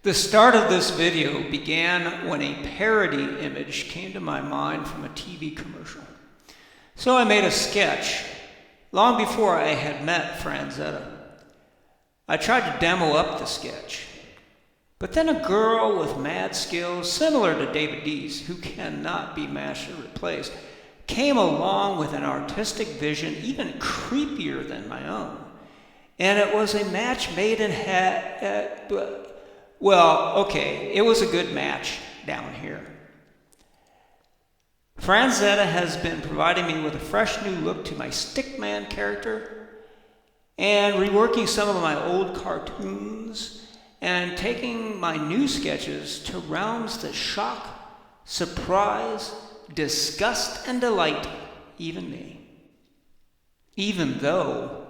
The start of this video began when a parody image came to my mind from a TV commercial. So I made a sketch long before I had met Franzetta. I tried to demo up the sketch, but then a girl with mad skills similar to David D's, who cannot be matched or replaced, came along with an artistic vision even creepier than my own. And it was a match made in it was a good match down here. Franzetta has been providing me with a fresh new look to my Stickman character and reworking some of my old cartoons and taking my new sketches to realms that shock, surprise, disgust, and delight even me. Even though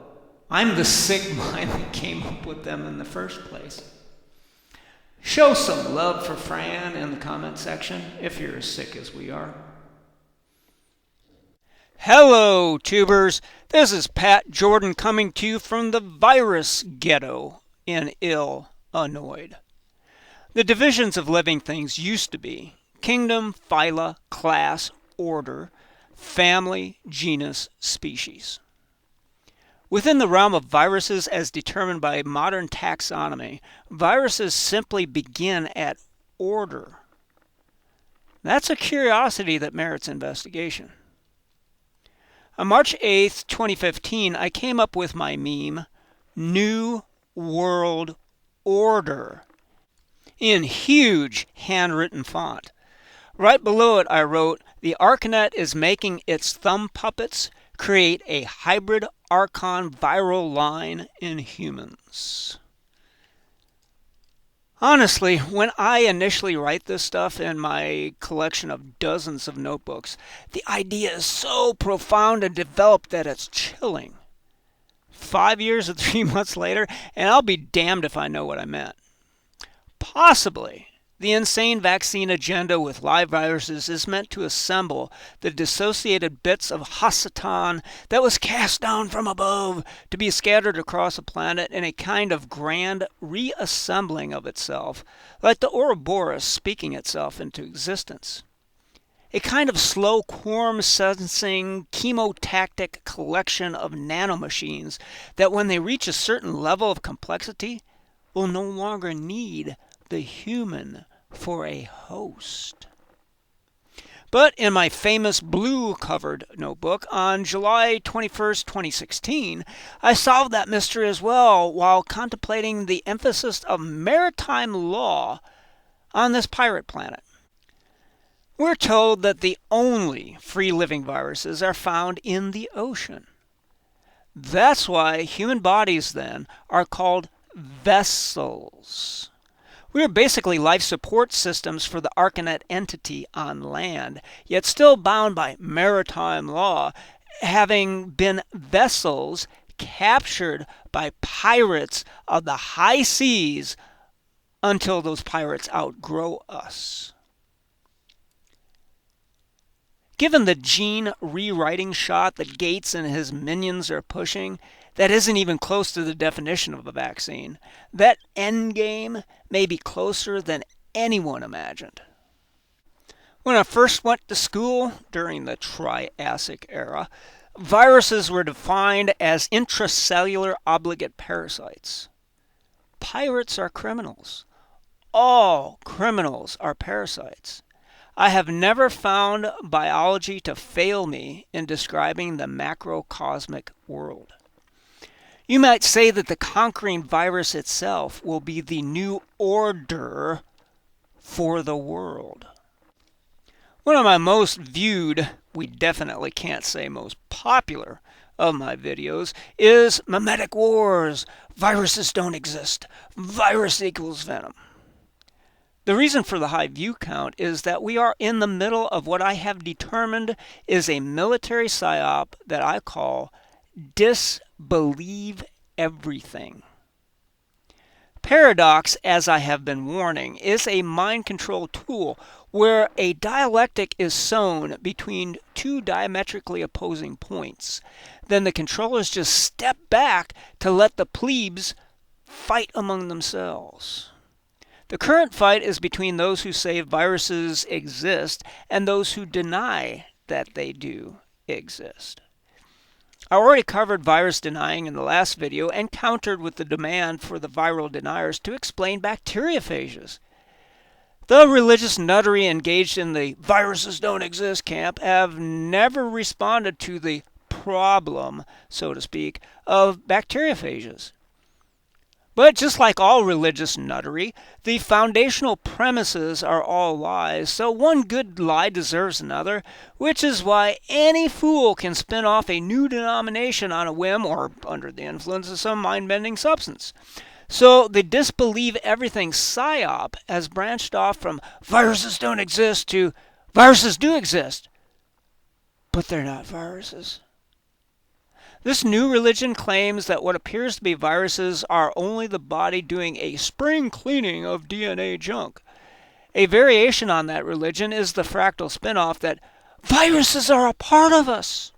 I'm the sick mind that came up with them in the first place. Show some love for Fran in the comment section if you're as sick as we are. Hello, tubers. This is Pat Jordan coming to you from the virus ghetto in Illinois. The divisions of living things used to be kingdom, phyla, class, order, family, genus, species. Within the realm of viruses as determined by modern taxonomy, viruses simply begin at order. That's a curiosity that merits investigation. On March 8th, 2015, I came up with my meme, New World Order, in huge handwritten font. Right below it I wrote, the ARCANET is making its thumb puppets create a hybrid Archon viral line in humans. Honestly, when I initially write this stuff in my collection of dozens of notebooks, the idea is so profound and developed that it's chilling. 5 years and 3 months later, and I'll be damned if I know what I meant. Possibly, the insane vaccine agenda with live viruses is meant to assemble the dissociated bits of Hasatan that was cast down from above to be scattered across the planet in a kind of grand reassembling of itself, like the Ouroboros speaking itself into existence. A kind of slow quorum-sensing chemotactic collection of nanomachines that when they reach a certain level of complexity will no longer need the human for a host. But in my famous blue-covered notebook on July 21st, 2016, I solved that mystery as well while contemplating the emphasis of maritime law on this pirate planet. We're told that the only free-living viruses are found in the ocean. That's why human bodies, then, are called vessels. We are basically life support systems for the ARCANET entity on land, yet still bound by maritime law, having been vessels captured by pirates of the high seas until those pirates outgrow us. Given the gene rewriting shot that Gates and his minions are pushing, that isn't even close to the definition of a vaccine. That endgame may be closer than anyone imagined. When I first went to school during the Triassic era, viruses were defined as intracellular obligate parasites. Pirates are criminals. All criminals are parasites. I have never found biology to fail me in describing the macrocosmic world. You might say that the conquering virus itself will be the new order for the world. One of my most viewed, we definitely can't say most popular, of my videos is Memetic Wars. Viruses don't exist. Virus equals Venom. The reason for the high view count is that we are in the middle of what I have determined is a military psyop that I call disbelieve everything. Paradox, as I have been warning, is a mind control tool where a dialectic is sown between two diametrically opposing points. Then the controllers just step back to let the plebes fight among themselves. The current fight is between those who say viruses exist and those who deny that they do exist. I already covered virus denying in the last video and countered with the demand for the viral deniers to explain bacteriophages. The religious nuttery engaged in the viruses don't exist camp have never responded to the problem, so to speak, of bacteriophages. But just like all religious nuttery, the foundational premises are all lies, so one good lie deserves another, which is why any fool can spin off a new denomination on a whim or under the influence of some mind-bending substance. So the disbelieve everything Psyop has branched off from viruses don't exist to viruses do exist, but they're not viruses. This new religion claims that what appears to be viruses are only the body doing a spring cleaning of DNA junk. A variation on that religion is the fractal spin-off that viruses are a part of us.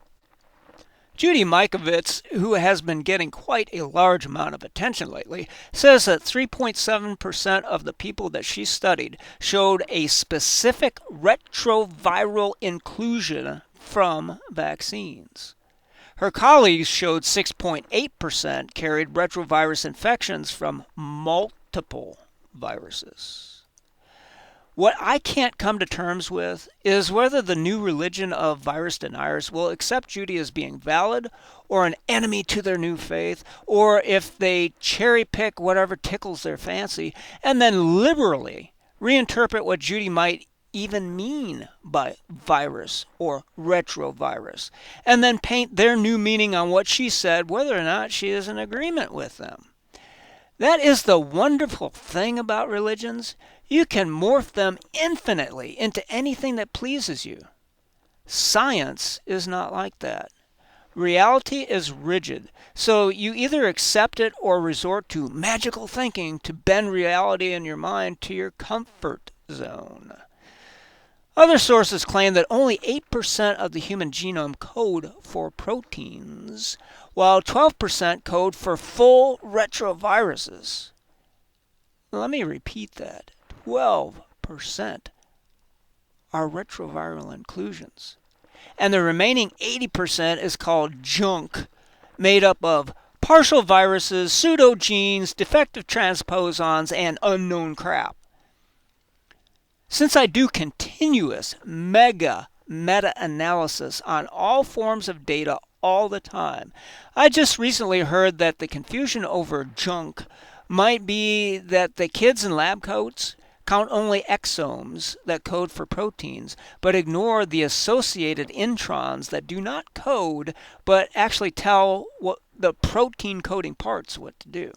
Judy Mikovits, who has been getting quite a large amount of attention lately, says that 3.7% of the people that she studied showed a specific retroviral inclusion from vaccines. Her colleagues showed 6.8% carried retrovirus infections from multiple viruses. What I can't come to terms with is whether the new religion of virus deniers will accept Judy as being valid or an enemy to their new faith, or if they cherry pick whatever tickles their fancy and then liberally reinterpret what Judy might even mean by virus or retrovirus, and then paint their new meaning on what she said, whether or not she is in agreement with them. That is the wonderful thing about religions. You can morph them infinitely into anything that pleases you. Science is not like that. Reality is rigid, so you either accept it or resort to magical thinking to bend reality in your mind to your comfort zone. Other sources claim that only 8% of the human genome code for proteins, while 12% code for full retroviruses. Let me repeat that. 12% are retroviral inclusions. And the remaining 80% is called junk, made up of partial viruses, pseudogenes, defective transposons, and unknown crap. Since I do continuous meta-analysis on all forms of data all the time, I just recently heard that the confusion over junk might be that the kids in lab coats count only exomes that code for proteins, but ignore the associated introns that do not code, but actually tell what the protein coding parts what to do.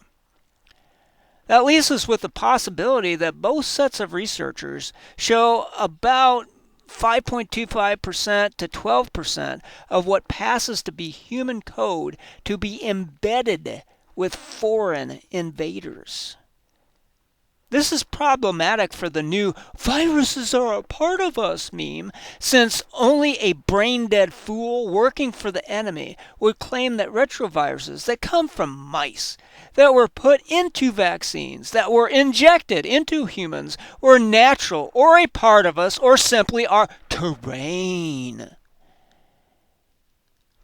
That leaves us with the possibility that both sets of researchers show about 5.25% to 12% of what passes to be human code to be embedded with foreign invaders. This is problematic for the new viruses are a part of us meme, since only a brain-dead fool working for the enemy would claim that retroviruses that come from mice, that were put into vaccines, that were injected into humans, were natural or a part of us or simply our terrain.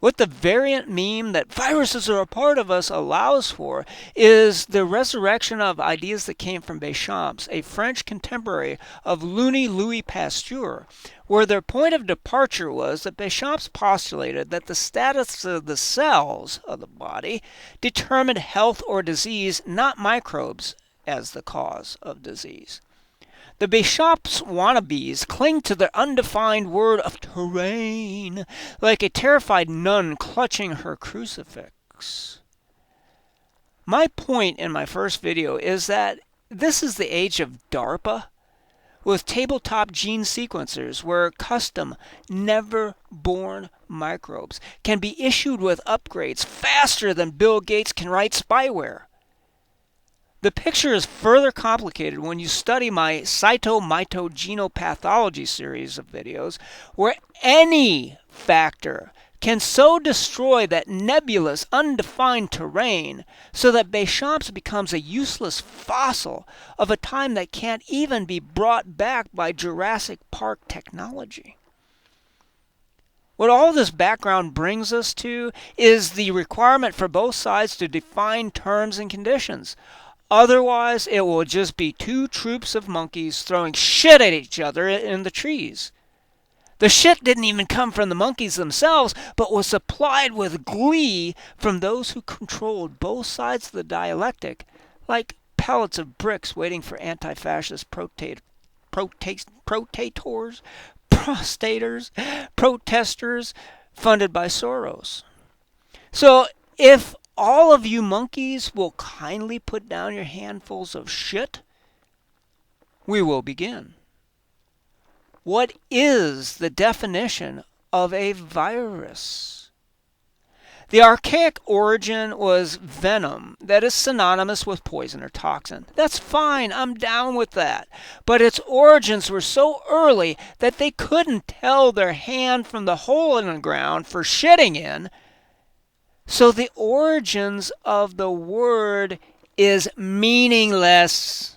What the variant meme that viruses are a part of us allows for is the resurrection of ideas that came from Bechamps, a French contemporary of Louis Pasteur, where their point of departure was that Bechamps postulated that the status of the cells of the body determined health or disease, not microbes, as the cause of disease. The Bechamps wannabes cling to their undefined word of terrain, like a terrified nun clutching her crucifix. My point in my first video is that this is the age of DARPA, with tabletop gene sequencers where custom, never-born microbes can be issued with upgrades faster than Bill Gates can write spyware. The picture is further complicated when you study my cytomitogenopathology series of videos, where any factor can so destroy that nebulous, undefined terrain so that Bechamps becomes a useless fossil of a time that can't even be brought back by Jurassic Park technology. What all this background brings us to is the requirement for both sides to define terms and conditions. Otherwise, it will just be two troops of monkeys throwing shit at each other in the trees. The shit didn't even come from the monkeys themselves, but was supplied with glee from those who controlled both sides of the dialectic, like pellets of bricks waiting for anti-fascist prostators, protesters funded by Soros. So if all of you monkeys will kindly put down your handfuls of shit, we will begin. What is the definition of a virus? The archaic origin was venom, that is synonymous with poison or toxin. That's fine, I'm down with that. But its origins were so early that they couldn't tell their hand from the hole in the ground for shitting in. So the origins of the word is meaningless.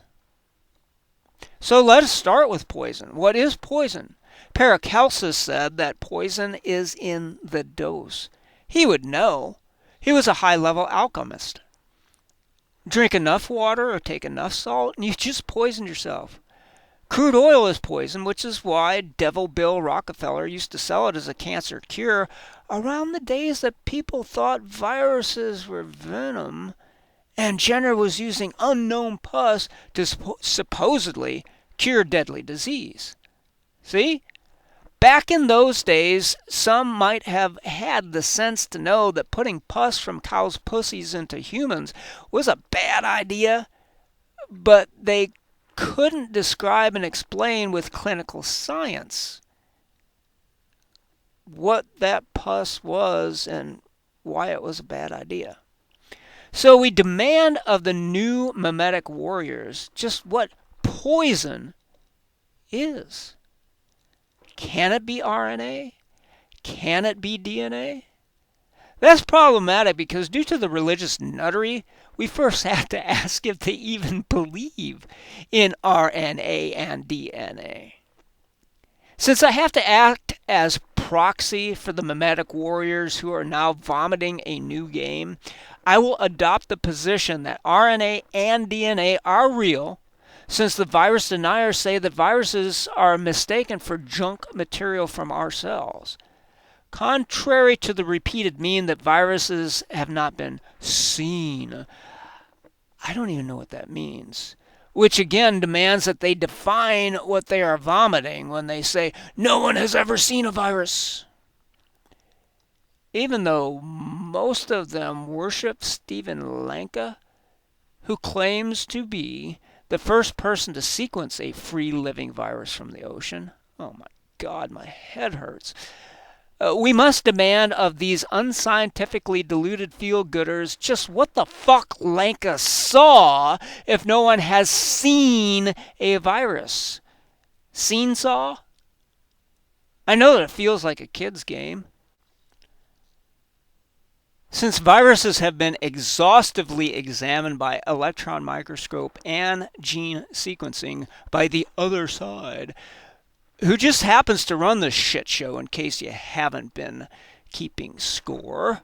So let us start with poison. What is poison? Paracelsus said that poison is in the dose. He would know. He was a high-level alchemist. Drink enough water or take enough salt and you just poisoned yourself. Crude oil is poison, which is why Devil Bill Rockefeller used to sell it as a cancer cure around the days that people thought viruses were venom, and Jenner was using unknown pus to supposedly cure deadly disease. See? Back in those days, some might have had the sense to know that putting pus from cows' pussies into humans was a bad idea, but they couldn't describe and explain with clinical science what that pus was and why it was a bad idea. So we demand of the new memetic warriors just what poison is. Can it be RNA? Can it be DNA? That's problematic because due to the religious nuttery, we first have to ask if they even believe in RNA and DNA. Since I have to act as proxy for the memetic warriors who are now vomiting a new game, I will adopt the position that RNA and DNA are real, since the virus deniers say that viruses are mistaken for junk material from our cells. Contrary to the repeated meme that viruses have not been seen, I don't even know what that means, which again demands that they define what they are vomiting when they say, no one has ever seen a virus. Even though most of them worship Stephen Lanka, who claims to be the first person to sequence a free-living virus from the ocean. Oh my God, my head hurts. We must demand of these unscientifically deluded feel-gooders just what the fuck Lanka saw if no one has seen a virus. Seen saw? I know that it feels like a kid's game. Since viruses have been exhaustively examined by electron microscope and gene sequencing by the other side, who just happens to run this shit show in case you haven't been keeping score,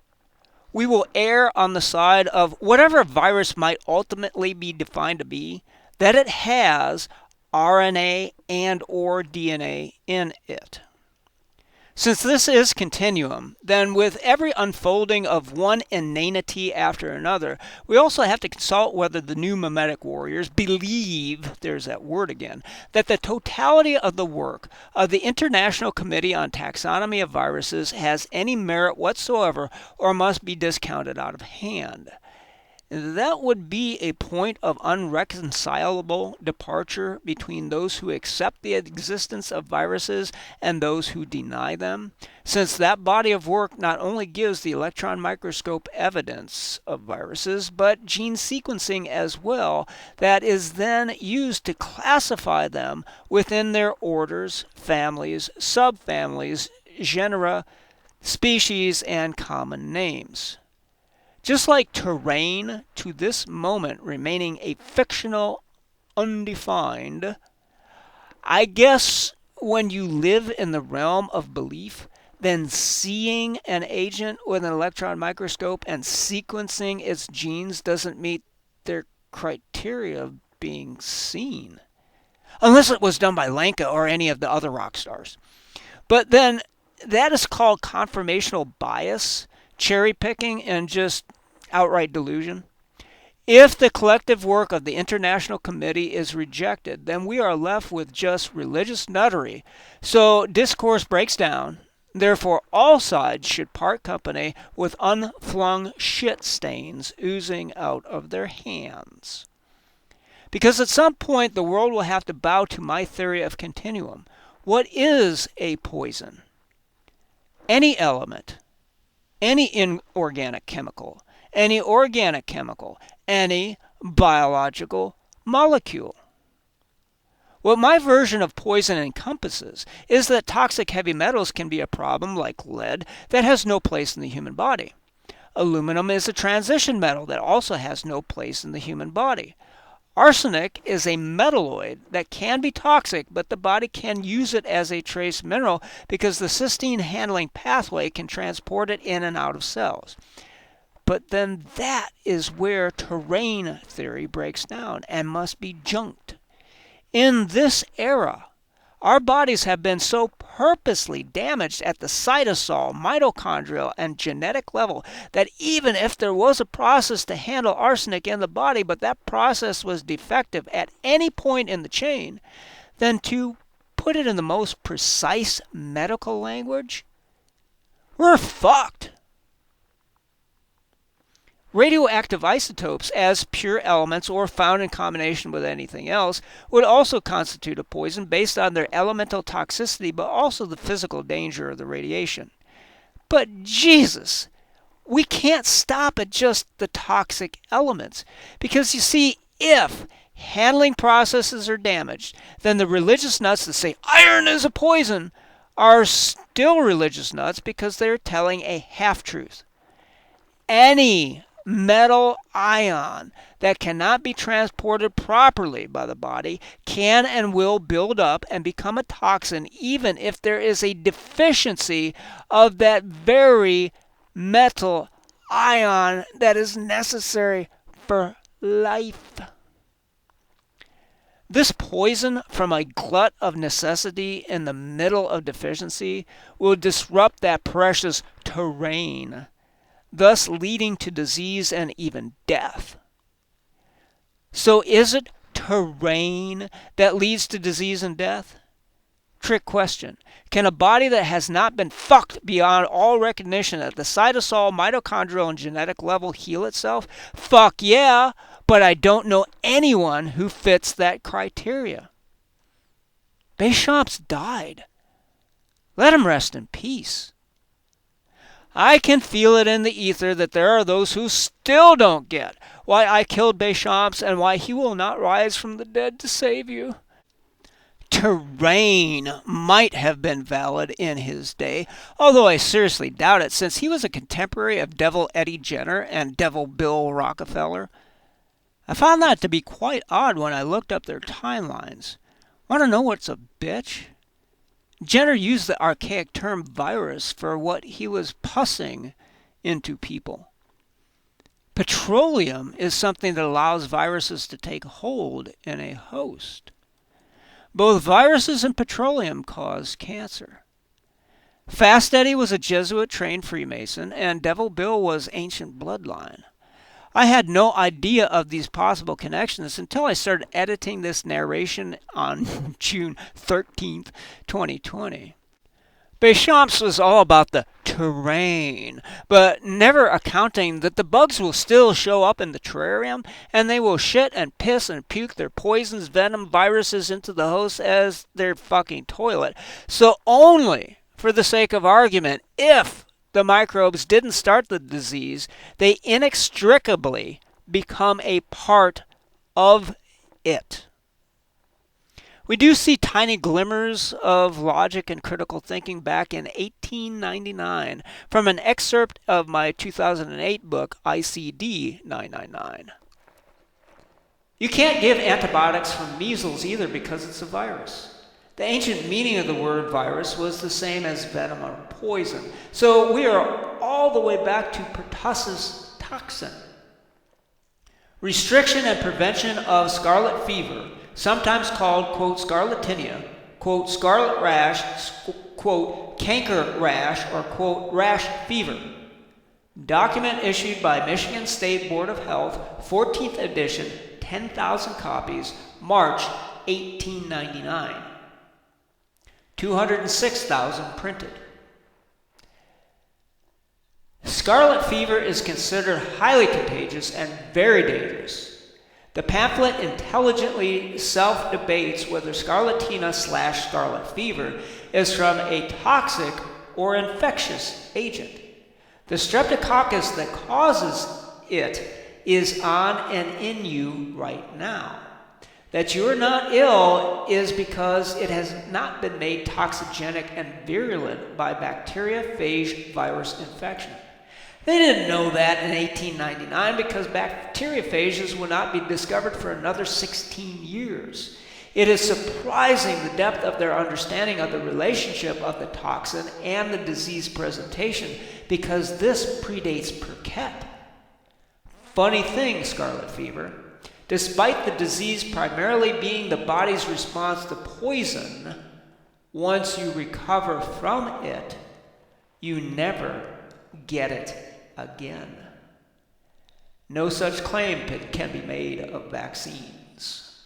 we will err on the side of whatever virus might ultimately be defined to be, that it has RNA and or DNA in it. Since this is continuum, then with every unfolding of one inanity after another, we also have to consult whether the new memetic warriors believe, there's that word again, that the totality of the work of the International Committee on Taxonomy of Viruses has any merit whatsoever or must be discounted out of hand. That would be a point of unreconcilable departure between those who accept the existence of viruses and those who deny them, since that body of work not only gives the electron microscope evidence of viruses, but gene sequencing as well, that is then used to classify them within their orders, families, subfamilies, genera, species, and common names. Just like terrain, to this moment remaining a fictional, undefined, I guess when you live in the realm of belief, then seeing an agent with an electron microscope and sequencing its genes doesn't meet their criteria of being seen. Unless it was done by Lenka or any of the other rock stars. But then that is called confirmational bias, cherry picking, and just outright delusion. If the collective work of the International Committee is rejected, then we are left with just religious nuttery. So discourse breaks down. Therefore, all sides should part company with unflung shit stains oozing out of their hands. Because at some point the world will have to bow to my theory of continuum. What is a poison? Any element, any inorganic chemical, any organic chemical, any biological molecule. What my version of poison encompasses is that toxic heavy metals can be a problem, like lead, that has no place in the human body. Aluminum is a transition metal that also has no place in the human body. Arsenic is a metalloid that can be toxic, but the body can use it as a trace mineral because the cysteine handling pathway can transport it in and out of cells. But then that is where terrain theory breaks down and must be junked. In this era, our bodies have been so purposely damaged at the cytosol, mitochondrial, and genetic level that even if there was a process to handle arsenic in the body, but that process was defective at any point in the chain, then to put it in the most precise medical language, we're fucked. Radioactive isotopes, as pure elements or found in combination with anything else, would also constitute a poison based on their elemental toxicity, but also the physical danger of the radiation. But Jesus, we can't stop at just the toxic elements. Because you see, if handling processes are damaged, then the religious nuts that say iron is a poison are still religious nuts because they're telling a half-truth. Any metal ion that cannot be transported properly by the body can and will build up and become a toxin even if there is a deficiency of that very metal ion that is necessary for life. This poison from a glut of necessity in the middle of deficiency will disrupt that precious terrain, thus leading to disease and even death. So is it terrain that leads to disease and death? Trick question. Can a body that has not been fucked beyond all recognition at the cytosol, mitochondrial, and genetic level heal itself? Fuck yeah, but I don't know anyone who fits that criteria. Bechamps died. Let him rest in peace. I can feel it in the ether that there are those who still don't get why I killed Bechamps and why he will not rise from the dead to save you. Terrain might have been valid in his day, although I seriously doubt it since he was a contemporary of Devil Eddie Jenner and Devil Bill Rockefeller. I found that to be quite odd when I looked up their timelines. Want to know what's a bitch? Jenner used the archaic term virus for what he was pussing into people. Petroleum is something that allows viruses to take hold in a host. Both viruses and petroleum cause cancer. Fast Eddie was a Jesuit-trained Freemason, and Devil Bill was ancient bloodline. I had no idea of these possible connections until I started editing this narration on June 13th, 2020. Bechamps was all about the terrain, but never accounting that the bugs will still show up in the terrarium, and they will shit and piss and puke their poisons, venom, viruses into the host as their fucking toilet. So only for the sake of argument, if the microbes didn't start the disease, they inextricably become a part of it. We do see tiny glimmers of logic and critical thinking back in 1899 from an excerpt of my 2008 book, ICD 999. You can't give antibiotics for measles either because it's a virus. The ancient meaning of the word virus was the same as venom or poison. So we are all the way back to pertussis toxin. Restriction and prevention of scarlet fever, sometimes called, quote, scarlatina, quote, scarlet rash, quote, canker rash, or, quote, rash fever. Document issued by Michigan State Board of Health, 14th edition, 10,000 copies, March 1899. 206,000 printed. Scarlet fever is considered highly contagious and very dangerous. The pamphlet intelligently self-debates whether scarlatina/scarlet fever is from a toxic or infectious agent. The streptococcus that causes it is on and in you right now. That you're not ill is because it has not been made toxigenic and virulent by bacteriophage virus infection. They didn't know that in 1899 because bacteriophages would not be discovered for another 16 years. It is surprising the depth of their understanding of the relationship of the toxin and the disease presentation because this predates Perket. Funny thing, scarlet fever. Despite the disease primarily being the body's response to poison, once you recover from it, you never get it again. No such claim can be made of vaccines.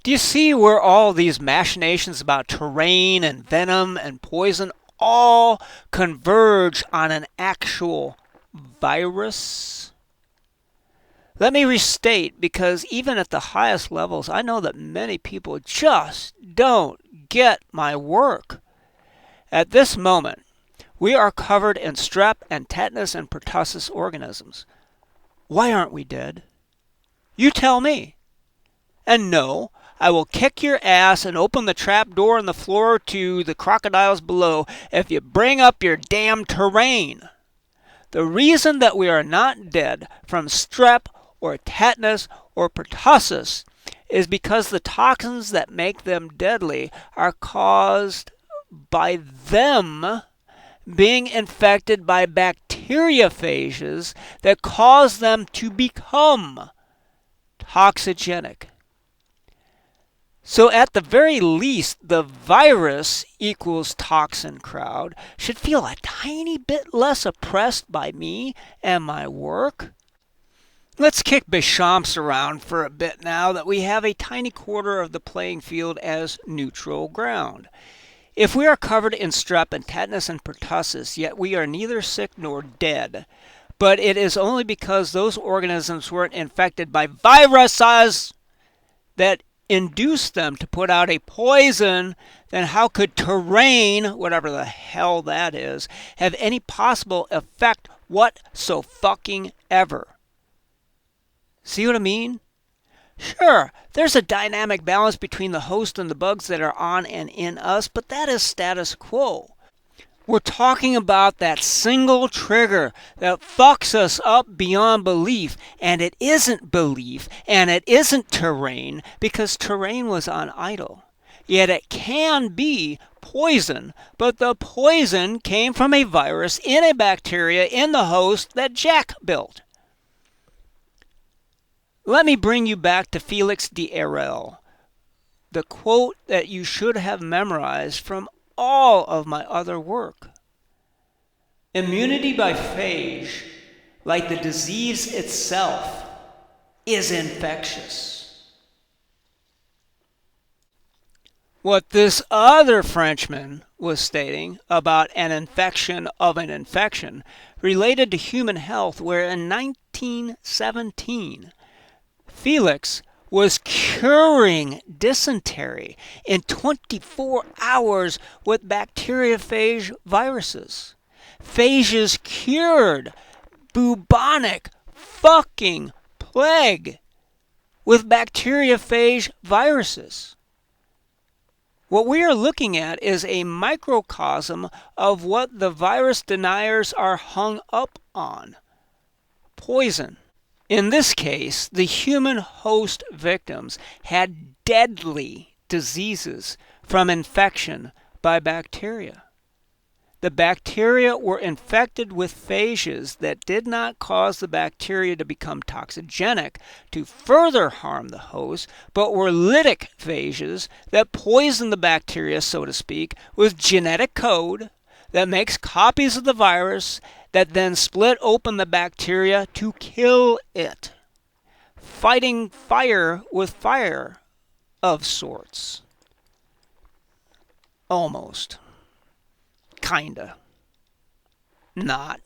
Do you see where all these machinations about terrain and venom and poison all converge on an actual virus? Let me restate, because even at the highest levels, I know that many people just don't get my work. At this moment, we are covered in strep and tetanus and pertussis organisms. Why aren't we dead? You tell me. And no, I will kick your ass and open the trap door in the floor to the crocodiles below if you bring up your damn terrain. The reason that we are not dead from strep or tetanus or pertussis is because the toxins that make them deadly are caused by them being infected by bacteriophages that cause them to become toxigenic. So at the very least, the virus equals toxin crowd should feel a tiny bit less oppressed by me and my work. Let's kick Bechamps around for a bit now that we have a tiny quarter of the playing field as neutral ground. If we are covered in strep and tetanus and pertussis, yet we are neither sick nor dead, but it is only because those organisms weren't infected by viruses that induced them to put out a poison, then how could terrain, whatever the hell that is, have any possible effect whatsoever? See what I mean? Sure, there's a dynamic balance between the host and the bugs that are on and in us, but that is status quo. We're talking about that single trigger that fucks us up beyond belief, and it isn't belief, and it isn't terrain, because terrain was on idle. Yet it can be poison, but the poison came from a virus in a bacteria in the host that Jack built. Let me bring you back to Felix d'Herelle, the quote that you should have memorized from all of my other work. Immunity by phage, like the disease itself, is infectious. What this other Frenchman was stating about an infection of an infection related to human health, where in 1917, Felix was curing dysentery in 24 hours with bacteriophage viruses. Phages cured bubonic fucking plague with bacteriophage viruses. What we are looking at is a microcosm of what the virus deniers are hung up on: poison. In this case, the human host victims had deadly diseases from infection by bacteria. The bacteria were infected with phages that did not cause the bacteria to become toxigenic to further harm the host, but were lytic phages that poison the bacteria, so to speak, with genetic code that makes copies of the virus that then split open the bacteria to kill it. Fighting fire with fire of sorts. Almost. Kinda. Not.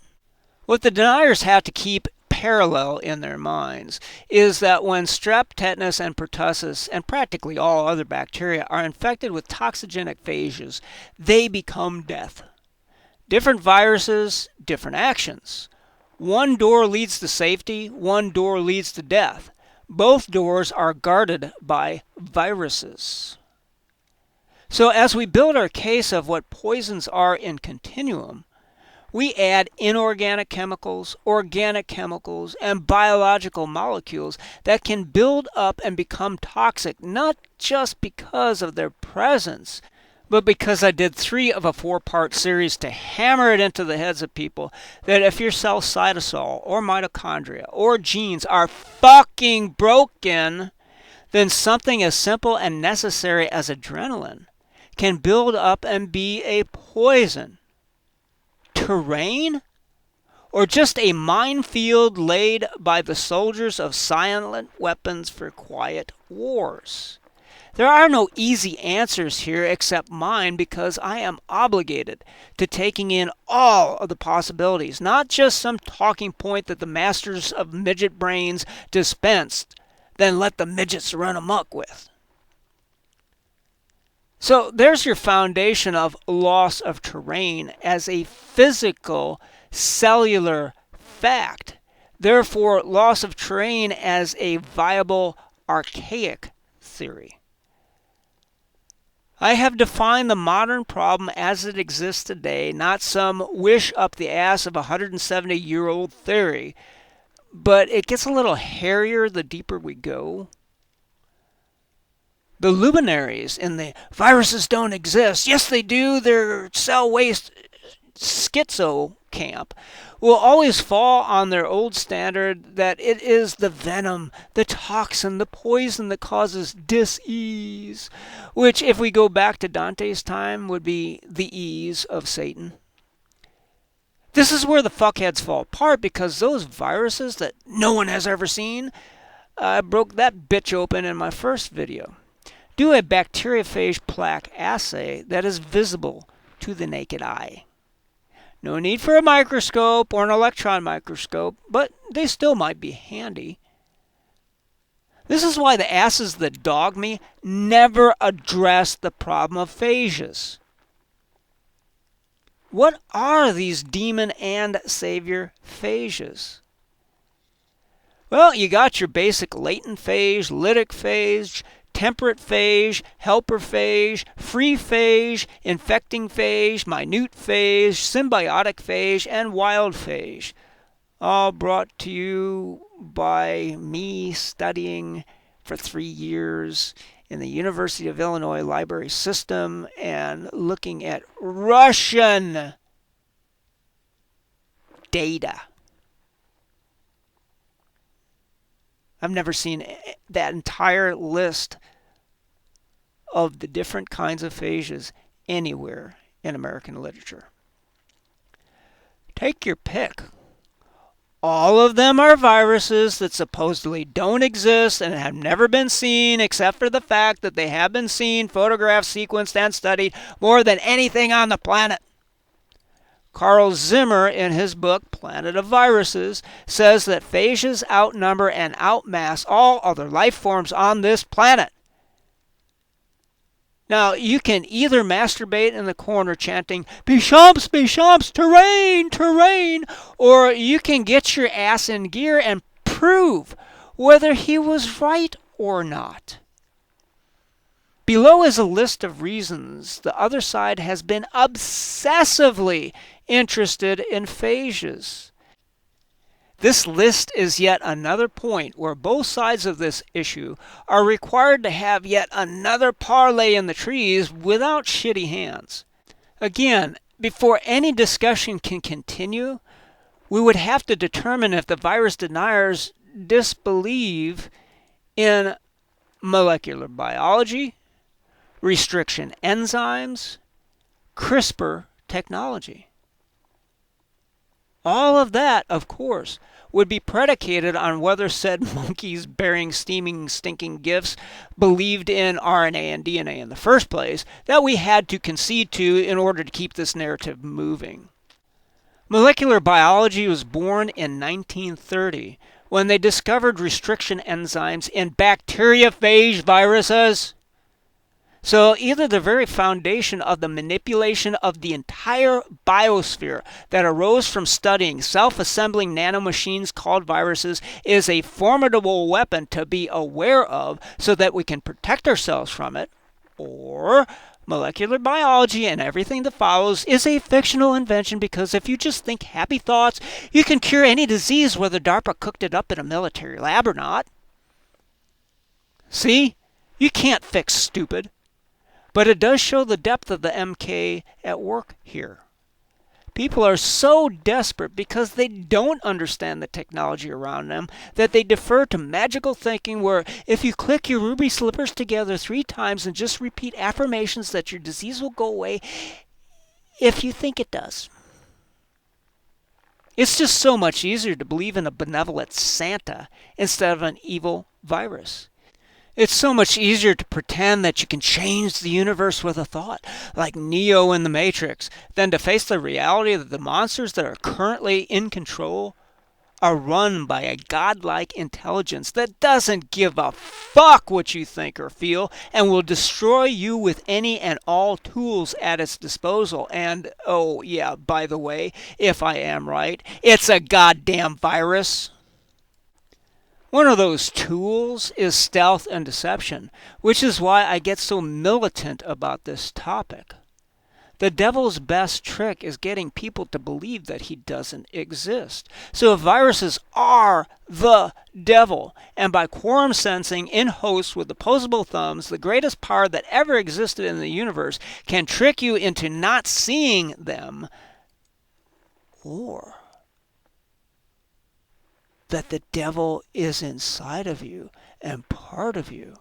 What the deniers have to keep parallel in their minds is that when strep, tetanus, and pertussis, and practically all other bacteria are infected with toxigenic phages, they become death. Different viruses, different actions. One door leads to safety, one door leads to death. Both doors are guarded by viruses. So as we build our case of what poisons are in continuum, we add inorganic chemicals, organic chemicals, and biological molecules that can build up and become toxic, not just because of their presence, but because I did 3 of a 4-part series to hammer it into the heads of people that if your cell cytosol or mitochondria or genes are fucking broken, then something as simple and necessary as adrenaline can build up and be a poison. Terrain? Or just a minefield laid by the soldiers of silent weapons for quiet wars? There are no easy answers here except mine, because I am obligated to taking in all of the possibilities, not just some talking point that the masters of midget brains dispensed, then let the midgets run amok with. So there's your foundation of loss of terrain as a physical, cellular fact. Therefore, loss of terrain as a viable, archaic theory. I have defined the modern problem as it exists today, not some wish up the ass of a 170-year-old theory, but it gets a little hairier the deeper we go. The luminaries in the viruses don't exist, yes they do, they're cell waste schizo camp, will always fall on their old standard that it is the venom, the toxin, the poison that causes dis-ease, which, if we go back to Dante's time, would be the ease of Satan. This is where the fuckheads fall apart, because those viruses that no one has ever seen, I broke that bitch open in my first video, do a bacteriophage plaque assay that is visible to the naked eye. No need for a microscope or an electron microscope, but they still might be handy. This is why the asses that dog me never address the problem of phages. What are these demon and savior phages? Well, you got your basic latent phage, lytic phage, temperate phage, helper phage, free phage, infecting phage, minute phage, symbiotic phage, and wild phage. All brought to you by me studying for 3 years in the University of Illinois library system and looking at Russian data. I've never seen that entire list of the different kinds of phages anywhere in American literature. Take your pick. All of them are viruses that supposedly don't exist and have never been seen, except for the fact that they have been seen, photographed, sequenced, and studied more than anything on the planet. Carl Zimmer, in his book Planet of Viruses, says that phages outnumber and outmass all other life forms on this planet. Now, you can either masturbate in the corner chanting, Bechamps, Bechamps, terrain, terrain, or you can get your ass in gear and prove whether he was right or not. Below is a list of reasons the other side has been obsessively interested in phages. This list is yet another point where both sides of this issue are required to have yet another parlay in the trees without shitty hands. Again, before any discussion can continue, we would have to determine if the virus deniers disbelieve in molecular biology, restriction enzymes, CRISPR technology. All of that, of course, would be predicated on whether said monkeys bearing steaming, stinking gifts believed in RNA and DNA in the first place, that we had to concede to in order to keep this narrative moving. Molecular biology was born in 1930 when they discovered restriction enzymes in bacteriophage viruses. So either the very foundation of the manipulation of the entire biosphere that arose from studying self-assembling nanomachines called viruses is a formidable weapon to be aware of so that we can protect ourselves from it, or molecular biology and everything that follows is a fictional invention because if you just think happy thoughts, you can cure any disease whether DARPA cooked it up in a military lab or not. See? You can't fix stupid. But it does show the depth of the MK at work here. People are so desperate because they don't understand the technology around them that they defer to magical thinking where if you click your ruby slippers together 3 times and just repeat affirmations that your disease will go away if you think it does. It's just so much easier to believe in a benevolent Santa instead of an evil virus. It's so much easier to pretend that you can change the universe with a thought, like Neo in the Matrix, than to face the reality that the monsters that are currently in control are run by a godlike intelligence that doesn't give a fuck what you think or feel and will destroy you with any and all tools at its disposal. And, oh yeah, by the way, if I am right, it's a goddamn virus. One of those tools is stealth and deception, which is why I get so militant about this topic. The devil's best trick is getting people to believe that he doesn't exist. So if viruses are the devil, and by quorum sensing in hosts with opposable thumbs, the greatest power that ever existed in the universe can trick you into not seeing them, or that the devil is inside of you and part of you,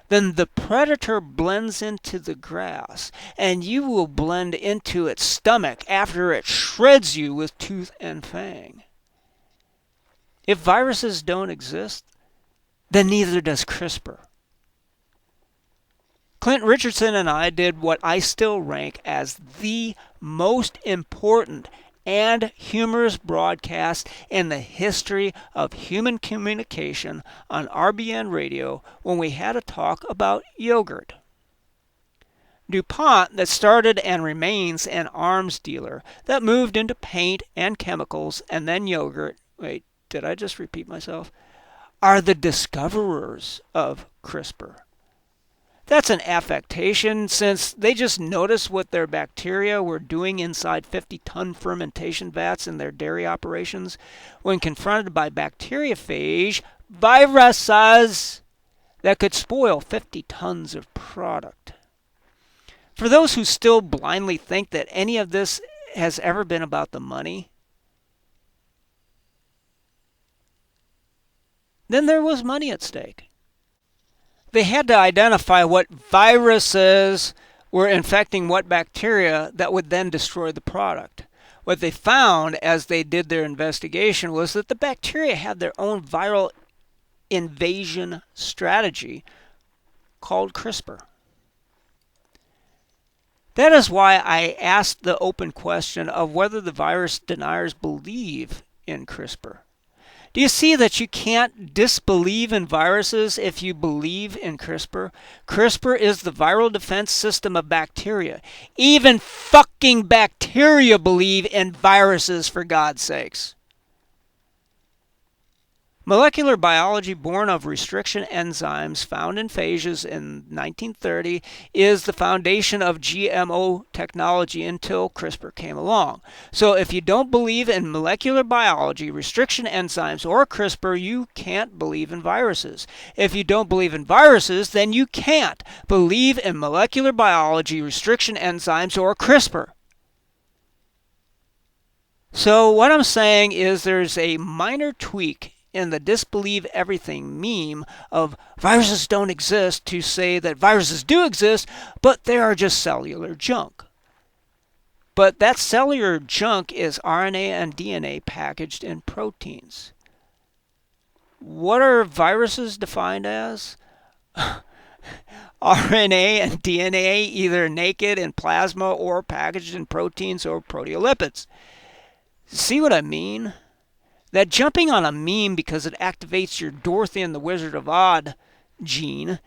then the predator blends into the grass, and you will blend into its stomach after it shreds you with tooth and fang. If viruses don't exist, then neither does CRISPR. Clint Richardson and I did what I still rank as the most important and humorous broadcast in the history of human communication on RBN radio when we had a talk about yogurt. DuPont, that started and remains an arms dealer that moved into paint and chemicals and then yogurt, wait, did I just repeat myself? Are the discoverers of CRISPR. That's an affectation since they just noticed what their bacteria were doing inside 50-ton fermentation vats in their dairy operations when confronted by bacteriophage viruses that could spoil 50 tons of product. For those who still blindly think that any of this has ever been about the money, then there was money at stake. They had to identify what viruses were infecting what bacteria that would then destroy the product. What they found as they did their investigation was that the bacteria had their own viral invasion strategy called CRISPR. That is why I asked the open question of whether the virus deniers believe in CRISPR. Do you see that you can't disbelieve in viruses if you believe in CRISPR? CRISPR is the viral defense system of bacteria. Even fucking bacteria believe in viruses, for God's sakes. Molecular biology born of restriction enzymes found in phages in 1930 is the foundation of GMO technology until CRISPR came along. So if you don't believe in molecular biology, restriction enzymes, or CRISPR, you can't believe in viruses. If you don't believe in viruses, then you can't believe in molecular biology, restriction enzymes, or CRISPR. So what I'm saying is there's a minor tweak in the disbelieve everything meme of viruses don't exist to say that viruses do exist, but they are just cellular junk. But that cellular junk is RNA and DNA packaged in proteins. What are viruses defined as? RNA and DNA, either naked in plasma or packaged in proteins or proteolipids. See what I mean? That jumping on a meme because it activates your Dorothy and the Wizard of Oz gene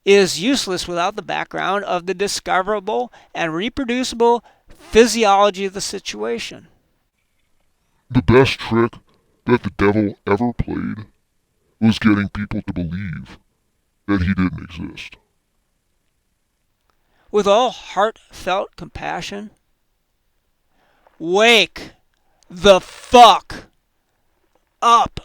is useless without the background of the discoverable and reproducible physiology of the situation. The best trick that the devil ever played was getting people to believe that he didn't exist. With all heartfelt compassion, wake the fuck up.